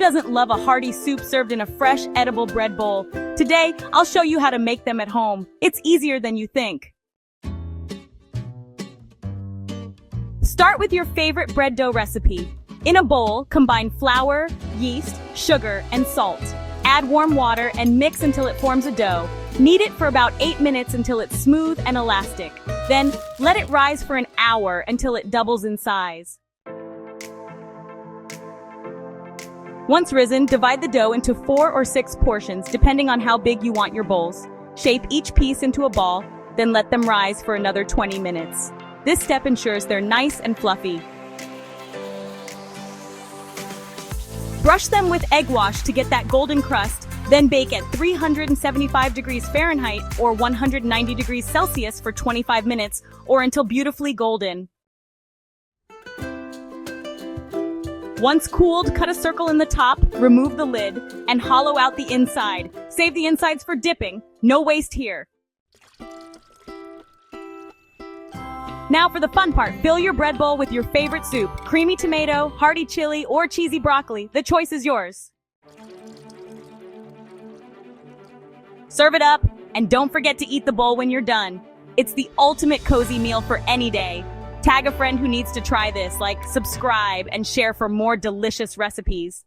doesn't love a hearty soup served in a fresh, edible bread bowl? Today, I'll show you how to make them at home. It's easier than you think. Start with your favorite bread dough recipe. In a bowl, combine flour, yeast, sugar, and salt. Add warm water and mix until it forms a dough. Knead it for about 8 minutes until it's smooth and elastic. Then, let it rise for an hour until it doubles in size. Once risen, divide the dough into 4 or 6 portions, depending on how big you want your bowls. Shape each piece into a ball, then let them rise for another 20 minutes. This step ensures they're nice and fluffy. Brush them with egg wash to get that golden crust, then bake at 375 degrees Fahrenheit or 190 degrees Celsius for 25 minutes or until beautifully golden. Once cooled, cut a circle in the top, remove the lid, and hollow out the inside. Save the insides for dipping. No waste here. Now for the fun part, fill your bread bowl with your favorite soup. Creamy tomato, hearty chili, or cheesy broccoli. The choice is yours. Serve it up, and don't forget to eat the bowl when you're done. It's the ultimate cozy meal for any day. Tag a friend who needs to try this, subscribe, and share for more delicious recipes.